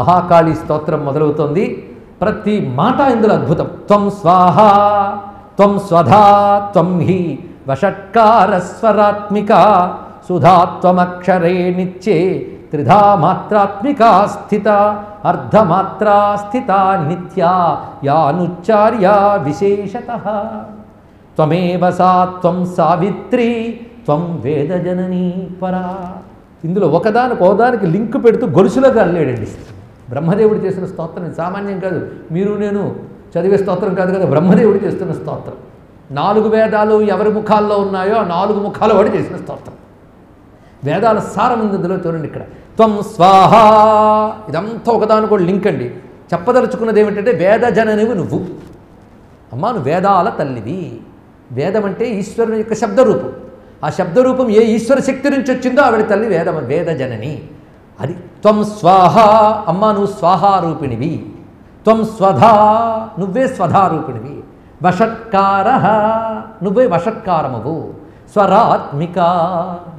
మహాకాళీ స్తోత్రం మొదలవుతోంది. ప్రతి మాట ఇందులో అద్భుతం. త్వం స్వాహ, త్వం స్వధా, త్వం హి వషట్కారస్వరాత్మిక సుధాత్వమక్షరే నిత్యే త్రిధా మాత్రాత్మికా స్థిత అర్ధమాత్రా స్థిత నిత్యా యానుచ్చార్య విశేషతః. త్వమేవ సా త్వం సావిత్రి త్వం వేదజననీ పరా. ఇందులో ఒకదానికి లింక్ పెడుతూ గొలుసులోకి అల్లేడండి. బ్రహ్మదేవుడు చేసిన స్తోత్రం సామాన్యం కాదు. మీరు నేను చదివే స్తోత్రం కాదు కదా, బ్రహ్మదేవుడు చేస్తున్న స్తోత్రం. 4 వేదాలు ఎవరి ముఖాల్లో ఉన్నాయో ఆ 4 ముఖాల వాడు చేసిన స్తోత్రం. వేదాల సారం ఉంది ఇందులో. చూడండి ఇక్కడ త్వం స్వాహ, ఇదంతా ఒకదానికో లింక్ అండి. చెప్పదలుచుకున్నది ఏమిటంటే వేదజననివి నువ్వు. అమ్మా నువ్వు వేదాల తల్లివి. వేదం అంటే ఈశ్వరుని యొక్క శబ్దరూపం. ఆ శబ్దరూపం ఏ ఈశ్వర శక్తి నుంచి వచ్చిందో ఆవిడ తల్లి వేదజనని. అది త్వం స్వాహ, అమ్మా నువ్వు స్వాహారూపిణివి. త్వం స్వధా, నువ్వే స్వధారూపిణివి. వషట్కార, నువ్వే వషట్కారమువు. స్వరాత్మిక,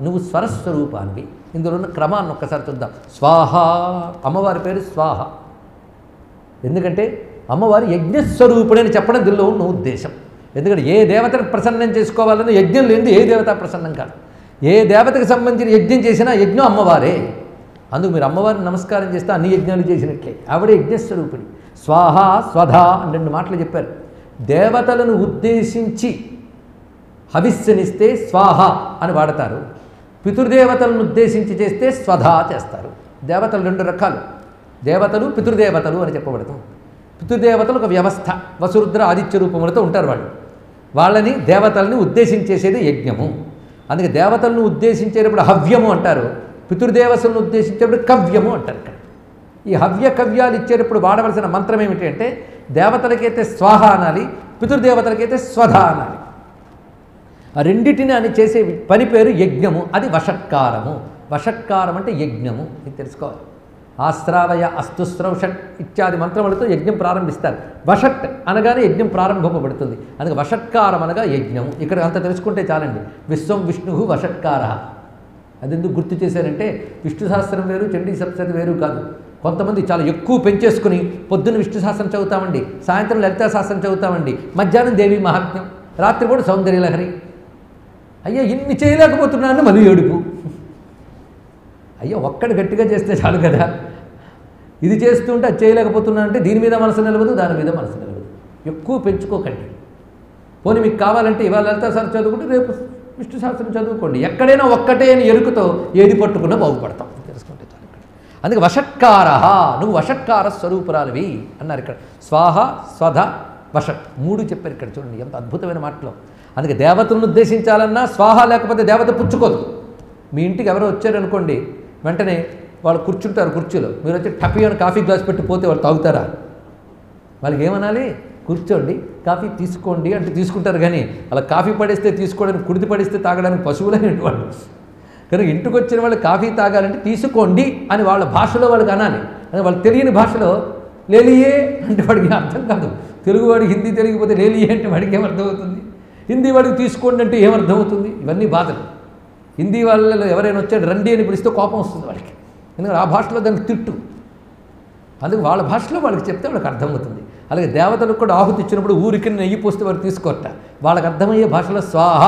నువ్వు స్వరస్వరూపానివి. ఇందులో ఉన్న క్రమాన్ని ఒక్కసారి చూద్దాం. స్వాహ, అమ్మవారి పేరు స్వాహ. ఎందుకంటే అమ్మవారి యజ్ఞస్వరూపుడు అని చెప్పడం దీనిలో ఉన్న ఉద్దేశం. ఎందుకంటే ఏ దేవతను ప్రసన్నం చేసుకోవాలని యజ్ఞం లేనిది ఏ దేవత ప్రసన్నం కాదు. ఏ దేవతకు సంబంధించిన యజ్ఞం చేసినా యజ్ఞం అమ్మవారే. అందుకు మీరు అమ్మవారిని నమస్కారం చేస్తే అన్ని యజ్ఞాలు చేసినట్లే. ఆవిడే యజ్ఞస్వరూపిణి. స్వాహ స్వధ అని 2 మాటలు చెప్పారు. దేవతలను ఉద్దేశించి హవిస్సనిస్తే స్వాహ అని వాడతారు. పితృదేవతలను ఉద్దేశించి చేస్తే స్వధా చేస్తారు. దేవతలు 2 రకాలు, దేవతలు పితృదేవతలు అని చెప్పబడతాం. పితృదేవతలు ఒక వ్యవస్థ, వసురుద్ర ఆదిత్య రూపములతో ఉంటారు వాళ్ళు. వాళ్ళని దేవతల్ని ఉద్దేశించేసేది యజ్ఞము. అందుకే దేవతలను ఉద్దేశించేటప్పుడు హవ్యము అంటారు, పితృదేవతలను ఉద్దేశించేటప్పుడు కవ్యము అంటారు. ఇక్కడ ఈ హవ్య కవ్యాలు ఇచ్చేటప్పుడు వాడవలసిన మంత్రం ఏమిటి అంటే దేవతలకైతే స్వాహ అనాలి, పితృదేవతలకైతే స్వధ అనాలి. ఆ రెండిటిని అని చేసే పని పేరు యజ్ఞము. అది వషట్కారము. వషట్కారం అంటే యజ్ఞము, ఇది తెలుసుకోవాలి. ఆశ్రావయ అస్తుస్రౌషట్ ఇత్యాది మంత్రములతో యజ్ఞం ప్రారంభిస్తారు. వషట్ అనగానే యజ్ఞం ప్రారంభింపబడుతుంది. అందుకే వషట్కారం అనగా యజ్ఞము. ఇక్కడ అంత తెలుసుకుంటే చాలండి. విశ్వం విష్ణు వషట్కార. అది ఎందుకు గుర్తు చేశారంటే విష్ణు సహస్రం వేరు, చండీ సప్తశతి వేరు కాదు. కొంతమంది చాలా ఎక్కువ పెంచేసుకుని పొద్దున్న విష్ణు సహస్రం చదువుతామండి, సాయంత్రం లలితా సహస్రం చదువుతామండి, మధ్యాహ్నం దేవి మహాత్మ్యం, రాత్రి కూడా సౌందర్యలహరి. అయ్యా ఇన్ని చేయలేకపోతున్నాను మళ్ళీ ఏడుపు. అయ్యో ఒక్కడు గట్టిగా చేస్తే చాలు కదా. ఇది చేస్తుంటే అది చేయలేకపోతున్నా అంటే దీని మీద మనసు నిలవదు, దాని మీద మనసు నిలవదు. ఎక్కువ పెంచుకోకండి. పోనీ మీకు కావాలంటే ఇవాళ లలితా సహస్రం చదువుకుంటే రేపు విష్ణు సహస్రం చదువుకోండి. ఎక్కడైనా ఒక్కటే అని ఎరుకుతో ఏది పట్టుకున్నా బాగుపడతాం, తెలుసుకుంటే చాలు. అందుకే వషట్కార, నువ్వు వషట్కార స్వరూపురాలివి అన్నారు ఇక్కడ. స్వాహ స్వధ వషట్ 3 చెప్పారు ఇక్కడ. చూడండి ఎంత అద్భుతమైన మాటలు. అందుకే దేవతలను ఉద్దేశించాలన్నా స్వాహ లేకపోతే దేవత పుచ్చుకోదు. మీ ఇంటికి ఎవరో వచ్చారనుకోండి, వెంటనే వాళ్ళు కూర్చుంటారు కుర్చీలో, మీరు వచ్చి టపీ అని కాఫీ గ్లాస్ పెట్టి పోతే వాళ్ళు తాగుతారా? వాళ్ళకి ఏమనాలి? కూర్చోండి కాఫీ తీసుకోండి అంటే తీసుకుంటారు. కానీ అలా కాఫీ పడేస్తే తీసుకోవడానికి, కుడితి పడిస్తే తాగడానికి పశువులైన వాళ్ళు. కనుక ఇంటికి వచ్చిన వాళ్ళు కాఫీ తాగాలంటే తీసుకోండి అని వాళ్ళ భాషలో వాళ్ళకి అనాలి. అని వాళ్ళు తెలియని భాషలో లేలియే అంటే వాడికి అర్థం కాదు. తెలుగు వాడికి హిందీ తెలియకపోతే లేలియే అంటే వాడికి ఏమర్థమవుతుంది? హిందీ వాడికి తీసుకోండి అంటే ఏమర్థమవుతుంది? ఇవన్నీ బాధలు. హిందీ వాళ్ళలో ఎవరైనా వచ్చాడు రండి అని పిలిస్తే కోపం వస్తుంది వాడికి. ఎందుకంటే ఆ భాషలో దానికి తిట్టు. అందుకు వాళ్ళ భాషలో వాళ్ళకి చెప్తే వాళ్ళకి అర్థమవుతుంది. అలాగే దేవతలకు కూడా ఆహుతి ఇచ్చినప్పుడు ఊరికి నెయ్యి పోస్తే వారు తీసుకోరట. వాళ్ళకి అర్థమయ్యే భాషలో స్వాహ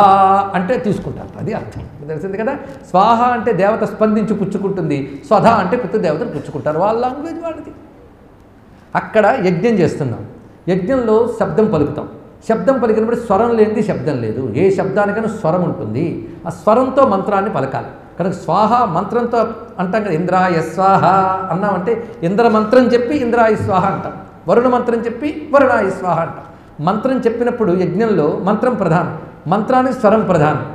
అంటే తీసుకుంటారు. అది అర్థం తెలిసింది కదా. స్వాహ అంటే దేవత స్పందించి పుచ్చుకుంటుంది, స్వధ అంటే పితృదేవతలు పుచ్చుకుంటారు. వాళ్ళ లాంగ్వేజ్ వాళ్ళది. అక్కడ యజ్ఞం చేస్తున్నాం. యజ్ఞంలో శబ్దం పలుకుతాం. శబ్దం పలికినప్పుడు స్వరం లేనిది శబ్దం లేదు. ఏ శబ్దానికైనా స్వరం ఉంటుంది. ఆ స్వరంతో మంత్రాన్ని పలకాలి. కనుక స్వాహ మంత్రంతో అంటాం కదా. ఇంద్రాయ స్వాహ అన్నామంటే ఇంద్ర మంత్రం చెప్పి ఇంద్రాయ స్వాహ అంటాం. వరుణ మంత్రం చెప్పి వరుణాయ స్వాహ అంటాం. మంత్రం చెప్పినప్పుడు యజ్ఞంలో మంత్రం ప్రధానం, మంత్రానికి స్వరం ప్రధానం.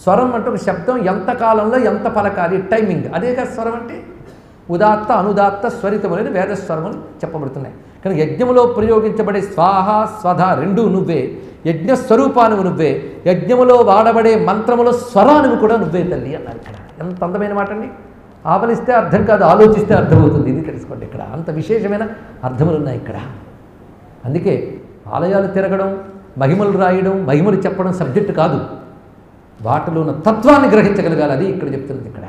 స్వరం అంటే ఒక శబ్దం ఎంత కాలంలో ఎంత పలకాలి, టైమింగ్. అదేగా స్వరం అంటే. ఉదాత్త అనుదాత్త స్వరితములని వేదస్వరములు చెప్పబడుతున్నాయి. కనుక యజ్ఞములో ప్రయోగించబడే స్వాహ స్వధ 2 నువ్వే. యజ్ఞస్వరూపానువు నువ్వే. యజ్ఞములో వాడబడే మంత్రములో స్వరానువు కూడా నువ్వే తల్లి అన్నారు ఇక్కడ. ఎంత అందమైన మాట అండి. ఆవలిస్తే అర్థం కాదు, ఆలోచిస్తే అర్థమవుతుంది. ఇది తెలుసుకోండి. ఇక్కడ అంత విశేషమైన అర్థములు ఉన్నాయి ఇక్కడ. అందుకే ఆలయాలు తిరగడం, మహిమలు రాయడం, మహిమలు చెప్పడం సబ్జెక్టు కాదు. వాటిలో ఉన్న తత్వాన్ని గ్రహించగలగాలి. అది ఇక్కడ చెప్తున్నది ఇక్కడ.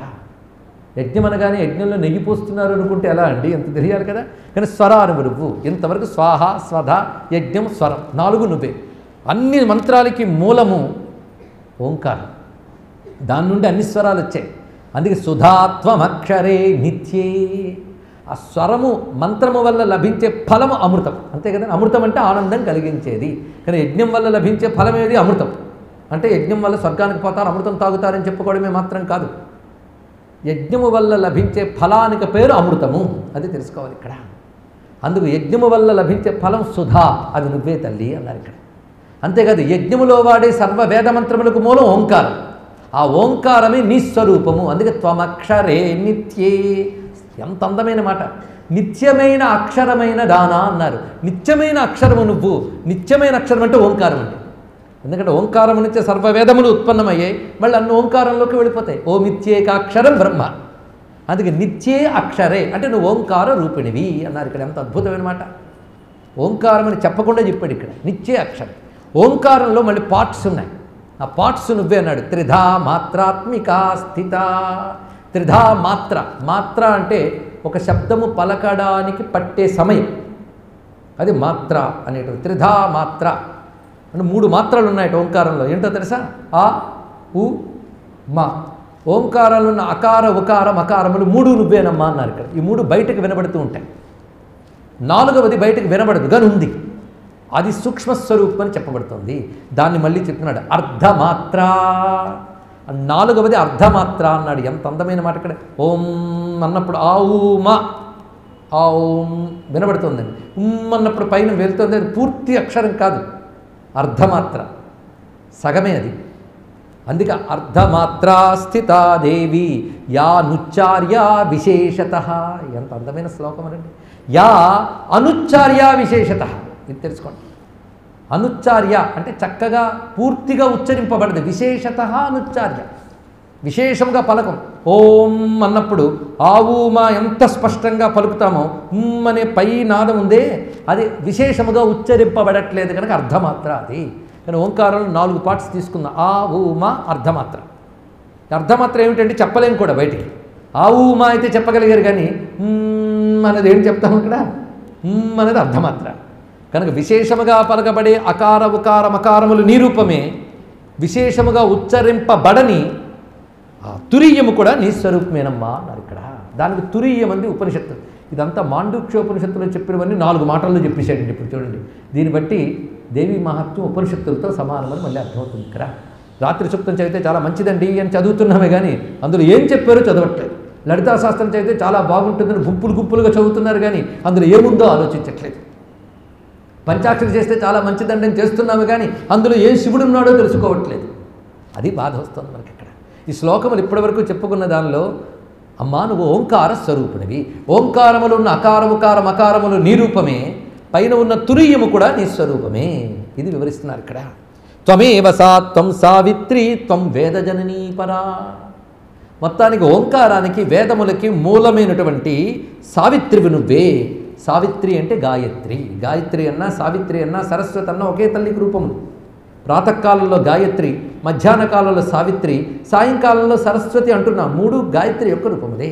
యజ్ఞం అనగానే యజ్ఞంలో నెయ్యి పోస్తున్నారు అనుకుంటే ఎలా అండి? ఎంత తెలియాలి కదా. కానీ స్వరాలు నువ్వు ఇంతవరకు స్వాహ, స్వధ, యజ్ఞం, స్వరం 4 నువ్వే. అన్ని మంత్రాలకి మూలము ఓంకారం. దాని నుండి అన్ని స్వరాలు వచ్చాయి. అందుకే సుధాత్వమక్షరే నిత్యే. ఆ స్వరము మంత్రము వల్ల లభించే ఫలము అమృతం, అంతే కదా. అమృతం అంటే ఆనందం కలిగించేది. కానీ యజ్ఞం వల్ల లభించే ఫలం ఏది? అమృతం. అంటే యజ్ఞం వల్ల స్వర్గానికి పోతారు, అమృతం తాగుతారని చెప్పుకోవడమే మాత్రం కాదు. యజ్ఞము వల్ల లభించే ఫలానికి పేరు అమృతము, అది తెలుసుకోవాలి ఇక్కడ. అందుకు యజ్ఞము వల్ల లభించే ఫలం సుధా, అది నువ్వే తల్లి అన్నారు ఇక్కడ. అంతేకాదు యజ్ఞములో వాడే సర్వ వేదమంత్రములకు మూలం ఓంకారం. ఆ ఓంకారమే నీ స్వరూపము. అందుకే త్వమక్షరే నిత్యే. ఎంత అందమైన మాట. నిత్యమైన అక్షరమైన దానా అన్నారు. నిత్యమైన అక్షరము నువ్వు. నిత్యమైన అక్షరం అంటే ఓంకారం అంటే. ఎందుకంటే ఓంకారం నుంచే సర్వవేదములు ఉత్పన్నమయ్యాయి, మళ్ళీ అన్ని ఓంకారంలోకి వెళ్ళిపోతాయి. ఓ నిత్యేకాక్షరం బ్రహ్మ. అందుకే నిత్యే అక్షరే అంటే నువ్వు ఓంకార రూపిణివి అన్నారు ఇక్కడ. ఎంత అద్భుతమైన మాట. ఓంకారం అని చెప్పకుండా చెప్పాడు ఇక్కడ. నిత్యే అక్షరం. ఓంకారంలో మళ్ళీ పార్ట్స్ ఉన్నాయి. ఆ పార్ట్స్ నువ్వే అన్నాడు. త్రిధా మాత్రాత్మికా స్థిత. త్రిధా మాత్ర. మాత్ర అంటే ఒక శబ్దము పలకడానికి పట్టే సమయం, అది మాత్ర అనేటువంటి. త్రిధా మాత్ర అంటే 3 మాత్రలు ఉన్నాయట ఓంకారంలో. ఏంటో తెలుసా? ఆ, ఉ, మా. ఓంకారంలో ఉన్న అకార, ఉకార, మకారములు 3 నువ్వేనమ్మా అన్నారు ఇక్కడ. ఈ 3 బయటకు వినబడుతూ ఉంటాయి. 4వది బయటకు వినబడదు కానీ ఉంది. అది సూక్ష్మస్వరూపం అని చెప్పబడుతుంది. దాన్ని మళ్ళీ చెప్తున్నాడు అర్ధమాత్ర. 4వది అర్ధమాత్ర అన్నాడు. ఎంత అందమైన మాట ఇక్కడ. ఓం అన్నప్పుడు ఆ ఊమ, ఆ ఓం వినబడుతుందండి. అన్నప్పుడు పైన వెళ్తుంది. అది పూర్తి అక్షరం కాదు, అర్ధమాత్ర, సగమే అది. అందుకే అర్ధమాత్రా స్థితా దేవి యా నుచ్చార్య విశేషత. ఎంత అందమైన శ్లోకం అనండి. యా అనుచ్చార్య విశేషత. ఇది తెలుసుకోండి. అనుచ్చార్య అంటే చక్కగా పూర్తిగా ఉచ్చరింపబడదు. విశేషత అనుచ్చార్య, విశేషంగా పలకం. ఓం అన్నప్పుడు ఆవుమా ఎంత స్పష్టంగా పలుకుతామో అనే పై నాదం ఉందే, అది విశేషముగా ఉచ్చరింపబడట్లేదు కనుక అర్ధమాత్ర అది. కానీ ఓంకారంలో 4 పార్ట్స్ తీసుకుందాం. ఆ ఊమా అర్ధమాత్ర. అర్ధమాత్ర ఏమిటంటే చెప్పలేము కూడా బయటికి. ఆ ఊమా అయితే చెప్పగలిగారు కానీ అనేది ఏం చెప్తాము ఇక్కడ? అనేది అర్ధమాత్ర. కనుక విశేషముగా పలకబడే అకార, ఉకార, మకారములు నీ రూపమే. విశేషముగా ఉచ్చరింపబడని ఆ తురీయము కూడా నీ స్వరూపమేనమ్మా అన్నారు ఇక్కడ. దానికి తురీయం అంది ఉపనిషత్తు. ఇదంతా మాండూక్యోపనిషత్తులో చెప్పినవన్నీ 4 మాటల్లో చెప్పేశాడండి. ఇప్పుడు చూడండి, దీన్ని బట్టి దేవీ మహాత్మ్యం ఉపనిషత్తులతో సమానమని మళ్ళీ అర్థమవుతుంది ఇక్కడ. రాత్రి సూక్తం చదివితే చాలా మంచిదండి అని చదువుతున్నామే కానీ అందులో ఏం చెప్పారో చదవట్లేదు. లలితా శాస్త్రం చదివితే చాలా బాగుంటుందని గుంపులుగా చదువుతున్నారు కానీ అందులో ఏముందో ఆలోచించట్లేదు. పంచాక్షరి చేస్తే చాలా మంచిదండి అని చేస్తున్నాము కానీ అందులో ఏ శివుడు ఉన్నాడో తెలుసుకోవట్లేదు. అది బాధ వస్తుంది మనకి ఇక్కడ. ఈ శ్లోకములు ఇప్పటివరకు చెప్పుకున్న దానిలో అమ్మా నువ్వు ఓంకార స్వరూపునివి. ఓంకారములు ఉన్న అకార, ఉకార, మకారములు నీ రూపమే. పైన ఉన్న తురీయము కూడా నీ స్వరూపమే. ఇది వివరిస్తున్నారు ఇక్కడ. త్వమేవ సా త్వం సావిత్రి త్వం వేదజననీ పరా. మొత్తానికి ఓంకారానికి, వేదములకి మూలమైనటువంటి సావిత్రివి నువ్వే. సావిత్రి అంటే గాయత్రి. గాయత్రి అన్నా, సావిత్రి అన్నా, సరస్వతి అన్నా ఒకే తల్లికి రూపములు. ప్రాతకాలంలో గాయత్రి, మధ్యాహ్న కాలంలో సావిత్రి, సాయంకాలంలో సరస్వతి అంటున్నా 3 గాయత్రి యొక్క రూపములే.